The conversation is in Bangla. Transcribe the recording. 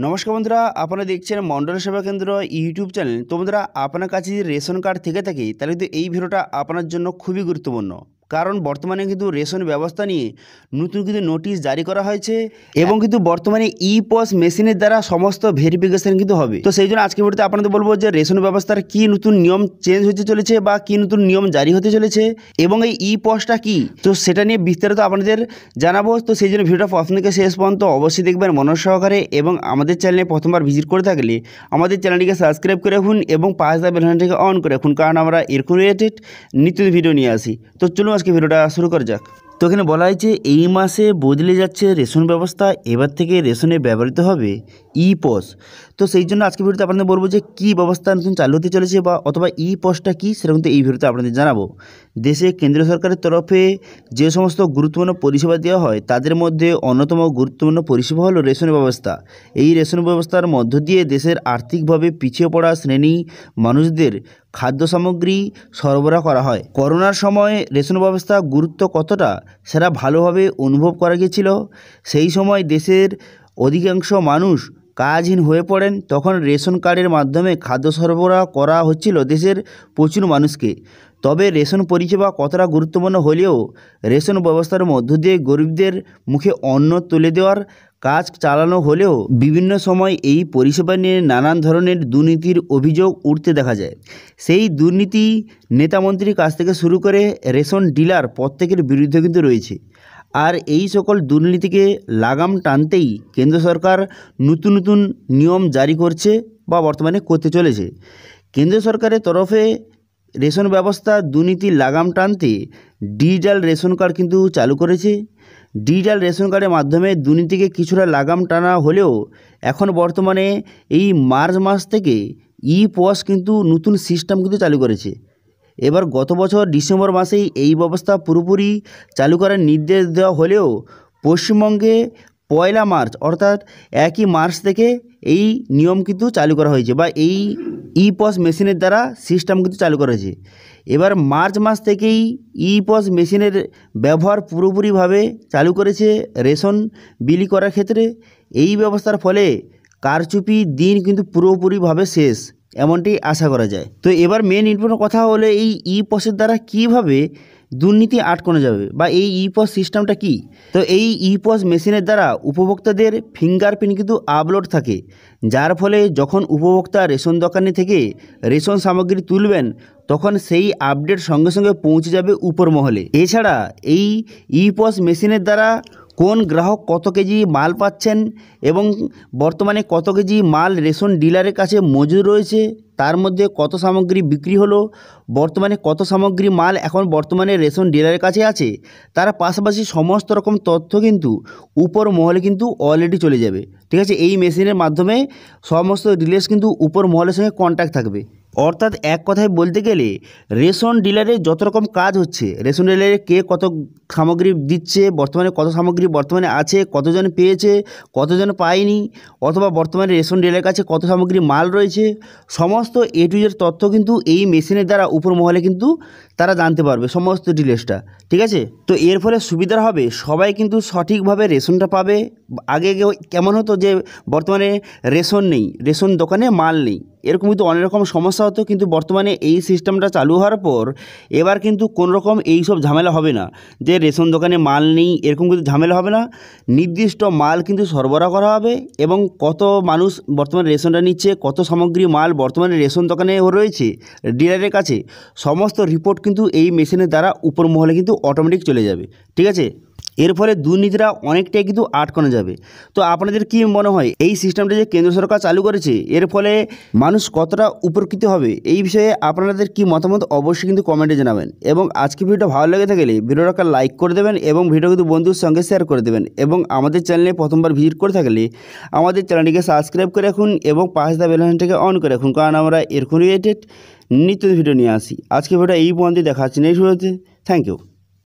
নমস্কার বন্ধুরা, আপনারা দেখছেন মন্ডল সেবা কেন্দ্র ইউটিউব চ্যানেল। তো বন্ধুরা, আপনার কাছে যদি রেশন কার্ড থেকে থাকে তাহলে কিন্তু এই ভিডিওটা আপনার জন্য খুবই গুরুত্বপূর্ণ। কারণ বর্তমানে কিন্তু রেশন ব্যবস্থা নিয়ে নতুন কিন্তু নোটিশ জারি করা হয়েছে এবং কিন্তু বর্তমানে ই-পস মেশিনের দ্বারা সমস্ত ভেরিফিকেশন কিন্তু হবে। তো সেই জন্য আজকে ভিডিওতে আপনাদের বলবো যে রেশন ব্যবস্থার কি নতুন নিয়ম চেঞ্জ হতে চলেছে বা কি নতুন নিয়ম জারি হতে চলেছে এবং এই ই-পসটা কি, তো সেটা নিয়ে বিস্তারিত আপনাদের জানাবো। তো সেই জন্য ভিডিওটা প্রথম থেকে শেষ পর্যন্ত অবশ্যই দেখবেন মনোযোগ সহকারে এবং আমাদের চ্যানেলে প্রথমবার ভিজিট করে থাকলে আমাদের চ্যানেলটিকে সাবস্ক্রাইব করে রাখুন এবং পাশে থাকা বেল আইকনটিকে অন করে রাখুন, কারণ আমরা এরকম রিলেটেড নিত্য ভিডিও নিয়ে আসি। তো চলুন আজকে ভিডিওটা শুরু করা যাক। তো এখানে বলা হয়েছে এই মাসে বদলে যাচ্ছে রেশন ব্যবস্থা, এবার থেকে রেশনে ব্যবহৃত হবে ই-পস। তো সেই জন্য আজকে ভিডিওতে আপনাদের বলবো যে কী ব্যবস্থা নতুন চালু হতে চলেছে বা অথবা ই-পসটা কী, সেটা কিন্তু এই ভিডিওতে আপনাদের জানাবো। দেশে কেন্দ্র সরকারের তরফে যে সমস্ত গুরুত্বপূর্ণ পরিষেবা দেওয়া হয় তাদের মধ্যে অন্যতম গুরুত্বপূর্ণ পরিষেবা হলো রেশন ব্যবস্থা। এই রেশন ব্যবস্থার মধ্য দিয়ে দেশের আর্থিকভাবে পিছিয়ে পড়া শ্রেণী মানুষদের খাদ্য সামগ্রী সরবরাহ করা হয়। করোনার সময় রেশন ব্যবস্থা গুরুত্ব কতটা সেটা ভালোভাবে অনুভব করা গিয়েছিল। সেই সময় দেশের অধিকাংশ মানুষ কাজহীন হয়ে পড়েন, তখন রেশন কার্ডের মাধ্যমে খাদ্য সরবরাহ করা হচ্ছিল দেশের প্রচুর মানুষকে। তবে রেশন পরিষেবা কতটা গুরুত্বপূর্ণ হলেও রেশন ব্যবস্থার মধ্য দিয়ে গরিবদের মুখে অন্ন তুলে দেওয়ার কাজ চালানো হলেও বিভিন্ন সময় এই পরিষেবা নিয়ে নানান ধরনের দুর্নীতির অভিযোগ উঠতে দেখা যায়। সেই দুর্নীতি নেতামন্ত্রীর কাছ থেকে শুরু করে রেশন ডিলার প্রত্যেকের বিরুদ্ধে কিন্তু রয়েছে। আর এই সকল দুর্নীতিকে লাগাম টানতেই কেন্দ্র সরকার নতুন নতুন নিয়ম জারি করছে বা বর্তমানে করতে চলেছে। কেন্দ্র সরকারের তরফে রেশন ব্যবস্থা দুর্নীতির লাগাম টানতে ডিজিটাল রেশন কার্ড কিন্তু চালু করেছে। ডিজিটাল রেশন কার্ডের মাধ্যমে দুর্নীতিকে কিছুটা লাগাম টানা হলেও এখন বর্তমানে এই মার্চ মাস থেকে ই-পস কিন্তু নতুন সিস্টেম কিন্তু চালু করেছে। এবার গত বছর ডিসেম্বর মাসেই এই ব্যবস্থা পুরোপুরি চালু করার নির্দেশ দেওয়া হলেও পশ্চিমবঙ্গে 1 মার্চ অর্থাৎ 1 মার্চ থেকে এই নিয়ম কিন্তু চালু করা হয়েছে বা এই ই-পস মেশিনের দ্বারা সিস্টেম কিন্তু চালু করা হয়েছে। এবার মার্চ মাস থেকেই ই-পস মেশিনের ব্যবহার পুরোপুরিভাবে চালু করেছে রেশন বিলি করার ক্ষেত্রে। এই ব্যবস্থার ফলে কারচুপি দিন কিন্তু পুরোপুরিভাবে শেষ, এমনটি আশা করা যায়। তো এবার মেন ইম্পর্টেন্ট কথা হলো এই ই-পসের দ্বারা কীভাবে দুর্নীতি আটকানো যাবে বা এই ই-পস সিস্টেমটা কি। তো এই ই-পস মেশিনের দ্বারা উপভোক্তাদের ফিঙ্গারপ্রিন্ট কিন্তু আপলোড থাকে, যার ফলে যখন উপভোক্তা রেশন দোকানে থেকে রেশন সামগ্রী তুলবেন তখন সেই আপডেট সঙ্গে সঙ্গে পৌঁছে যাবে উপর মহলে। এছাড়া এই ই-পস মেশিনের দ্বারা কোন গ্রাহক কত কেজি মাল পাচ্ছেন এবং বর্তমানে কত কেজি মাল রেশন ডিলারের কাছে মজুদ রয়েছে, তার মধ্যে কত সামগ্রী বিক্রি হলো, বর্তমানে কত সামগ্রী মাল এখন বর্তমানে রেশন ডিলারের কাছে আছে, তার পাশাপাশি সমস্ত রকম তথ্য কিন্তু উপর মহলে কিন্তু অলরেডি চলে যাবে। ঠিক আছে, এই মেশিনের মাধ্যমে সমস্ত ডিলার্স কিন্তু উপর মহলের সঙ্গে কন্ট্যাক্ট থাকবে। অর্থাৎ এক কথায় বলতে গেলে রেশন ডিলারে যত রকম কাজ হচ্ছে, রেশন ডিলারে কে কত সামগ্রী দিচ্ছে, বর্তমানে কত সামগ্রী বর্তমানে আছে, কতজন পেয়েছে, কতজন পায়নি, অথবা বর্তমানে রেশন ডিলারের কাছে কত সামগ্রী মাল রয়েছে, সমস্ত এ টু জেড তথ্য কিন্তু এই মেশিনের দ্বারা উপর মহলে কিন্তু তারা জানতে পারবে সমস্ত ডিটেলসটা। ঠিক আছে, তো এর ফলে সুবিধা হবে, সবাই কিন্তু সঠিকভাবে রেশনটা পাবে। আগে কেমন হতো যে বর্তমানে রেশন নেই, রেশন দোকানে মাল নেই, এরকম কিন্তু অনেক রকম সমস্যা হতো। কিন্তু বর্তমানে এই সিস্টেমটা চালু হওয়ার পর এবার কিন্তু কোনো রকম এই সব ঝামেলা হবে না যে রেশন দোকানে মাল নেই, এরকম কিন্তু ঝামেলা হবে না। নির্দিষ্ট মাল কিন্তু সরবরাহ করা হবে এবং কত মানুষ বর্তমানে রেশনটা নিচ্ছে, কত সামগ্রী মাল বর্তমানে রেশন দোকানে রয়েছে ডিলারের কাছে, সমস্ত রিপোর্ট কিন্তু এই মেশিনের দ্বারা উপর মহলে কিন্তু অটোমেটিক চলে যাবে। ঠিক আছে, এর ফলে দুর্নীতিটা অনেকটাই কিন্তু আটকানো যাবে। তো আপনাদের কি মনে হয় এই সিস্টেমটা যে কেন্দ্র সরকার চালু করেছে এর ফলে মানুষ কতটা উপকৃত হবে, এই বিষয়ে আপনাদের কি মতামত অবশ্যই কিন্তু কমেন্টে জানাবেন। এবং আজকে ভিডিওটা ভালো লেগে থাকলে ভিডিওটাকে লাইক করে দেবেন এবং ভিডিও কিন্তু বন্ধুর সঙ্গে শেয়ার করে দেবেন। এবং আমাদের চ্যানেলে প্রথমবার ভিজিট করে থাকলে আমাদের চ্যানেলটিকে সাবস্ক্রাইব করে রাখুন এবং পাশে থাকা বেল আইকনটিকে অন করে রাখুন, কারণ আমরা এরকম রিলেটেড নিত্য ভিডিও নিয়ে আসি। আজকে ভিডিওটা এই পর্যন্ত দেখা হচ্ছে নেক্সট ভিডিওতে। Thank you.